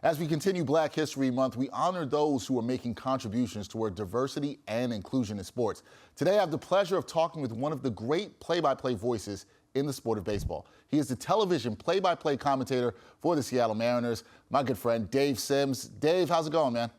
As we continue Black History Month, we honor those who are making contributions toward diversity and inclusion in sports. Today, I have the pleasure of talking with one of the great play-by-play voices in the sport of baseball. He is the television play-by-play commentator for the Seattle Mariners, my good friend Dave Sims. Dave, how's it going, man?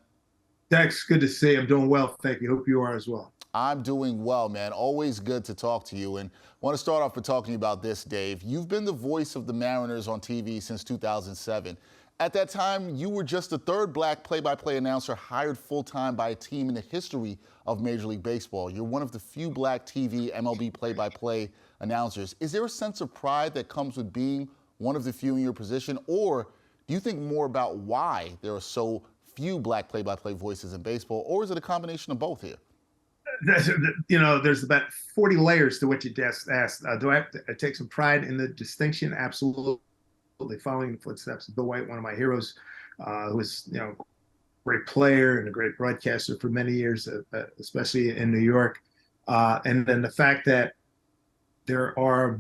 Dex, good to see you. I'm doing well, thank you. Hope you are as well. I'm doing well, man. Always good to talk to you. And I want to start off with talking about this, Dave. You've been the voice of the Mariners on TV since 2007. At that time, you were just the third black play-by-play announcer hired full-time by a team in the history of Major League Baseball. You're one of the few black TV MLB play-by-play announcers. Is there a sense of pride that comes with being one of the few in your position, or do you think more about why there are so few black play-by-play voices in baseball, or is it a combination of both here? There's about 40 layers to what you just asked. Do I have to take some pride in the distinction? Absolutely. Following the footsteps of Bill White, one of my heroes, who was, a great player and a great broadcaster for many years, especially in New York. And then the fact that there are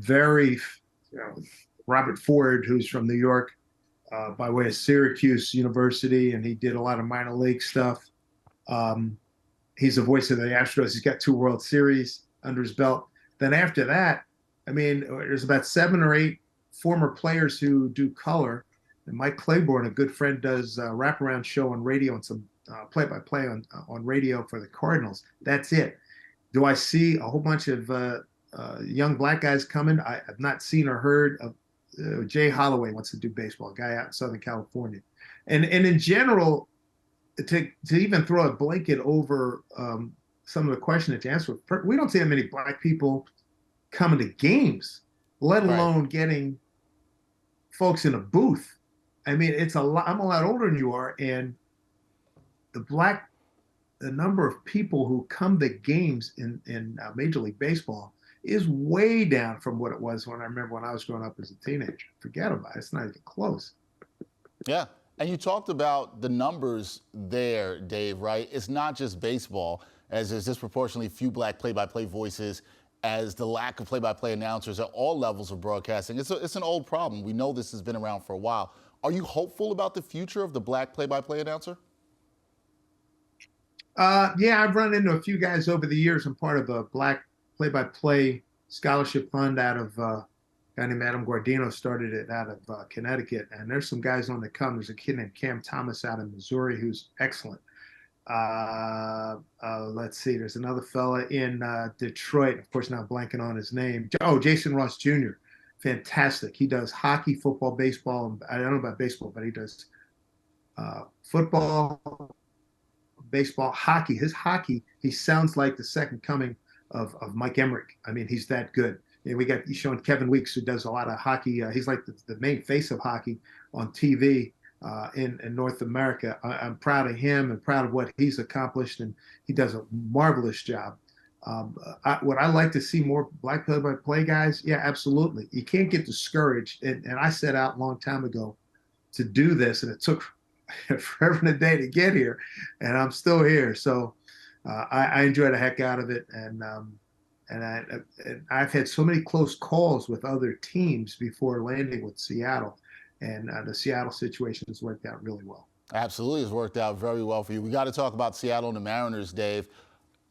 Robert Ford, who's from New York, by way of Syracuse University, and he did a lot of minor league stuff. He's the voice of the Astros. He's got 2 World Series under his belt. Then after that, there's about 7 or 8 former players who do color. And Mike Claiborne, a good friend, does a wraparound show on radio and some play-by-play on radio for the Cardinals. That's it. Do I see a whole bunch of young black guys coming? I have not seen or heard of Jay Holloway wants to do baseball, a guy out in Southern California. And in general, to even throw a blanket over some of the question that you answered, we don't see that many black people coming to games, let alone getting folks in a booth. It's a lot. I'm a lot older than you are, and the number of people who come to games in Major League Baseball is way down from what it was when I was growing up as a teenager. Forget about it. It's not even close. Yeah. And you talked about the numbers there, Dave, right? It's not just baseball, as there's disproportionately few black play-by-play voices, as the lack of play-by-play announcers at all levels of broadcasting. It's an old problem. We know this has been around for a while. Are you hopeful about the future of the black play-by-play announcer? Yeah, I've run into a few guys over the years. I'm part of a black play-by-play scholarship fund out of a guy named Adam Guardino, started it out of Connecticut. And there's some guys on the come. There's a kid named Cam Thomas out of Missouri who's excellent. Let's see, there's another fella in Detroit. Of course, now I'm blanking on his name. Oh, Jason Ross Jr. Fantastic. He does hockey, football, baseball. I don't know about baseball, but he does football, baseball, hockey. His hockey, he sounds like the second coming of Mike Emmerich. He's that good. He's showing Kevin Weeks, who does a lot of hockey. He's like the main face of hockey on TV in North America. I'm proud of him and proud of what he's accomplished, and he does a marvelous job. Would I like to see more black play-by-play guys? Yeah, absolutely. You can't get discouraged. And I set out a long time ago to do this, and it took forever and a day to get here, and I'm still here. So I enjoy the heck out of it, and I've had so many close calls with other teams before landing with Seattle, and the Seattle situation has worked out really well. Absolutely, it's worked out very well for you. We got to talk about Seattle and the Mariners, Dave.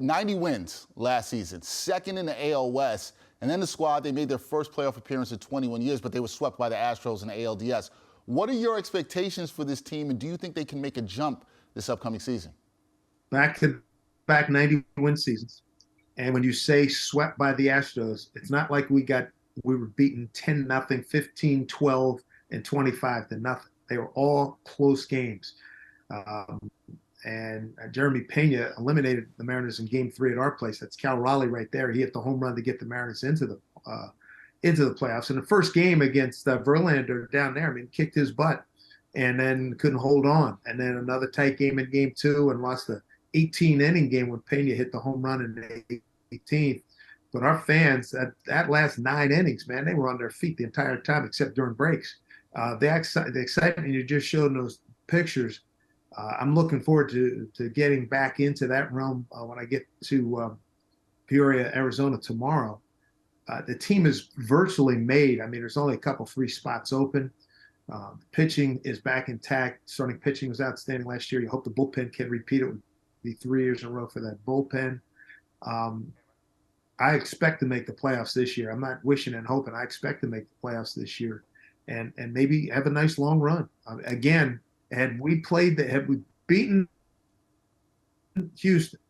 90 wins last season, second in the AL West, and then the squad, they made their first playoff appearance in 21 years, but they were swept by the Astros in the ALDS. What are your expectations for this team, and do you think they can make a jump this upcoming season? Back-to-back 90-win seasons. And when you say swept by the Astros, it's not like we were beaten 10-0, 15-12, and 25-0. They were all close games. And Jeremy Pena eliminated the Mariners in Game 3 at our place. That's Cal Raleigh right there. He hit the home run to get the Mariners into the playoffs. In the first game against Verlander down there, kicked his butt and then couldn't hold on. And then another tight game in Game 2 and lost the 18-inning game when Pena hit the home run in the 18th. But our fans, that last 9 innings, man, they were on their feet the entire time except during breaks. The excitement you just showed in those pictures, I'm looking forward to getting back into that realm when I get to Peoria, Arizona tomorrow. The team is virtually made. There's only a couple free spots open. Pitching is back intact. Starting pitching was outstanding last year. You hope the bullpen can repeat it. It would be 3 years in a row for that bullpen. I expect to make the playoffs this year. I'm not wishing and hoping. I expect to make the playoffs this year, and maybe have a nice long run. Again, had we beaten Houston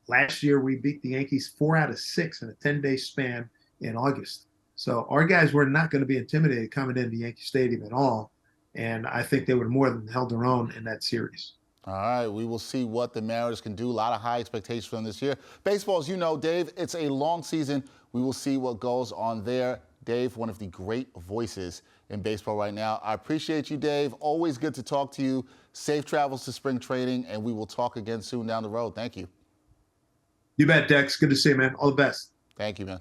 last year, we beat the Yankees 4 out of 6 in a 10-day span in August. So our guys were not going to be intimidated coming into Yankee Stadium at all, and I think they would have more than held their own in that series. All right, we will see what the Mariners can do. A lot of high expectations for them this year. Baseball, as you know, Dave, it's a long season. We will see what goes on there. Dave, one of the great voices in baseball right now. I appreciate you, Dave. Always good to talk to you. Safe travels to spring training, and we will talk again soon down the road. Thank you. You bet, Dex. Good to see you, man. All the best. Thank you, man.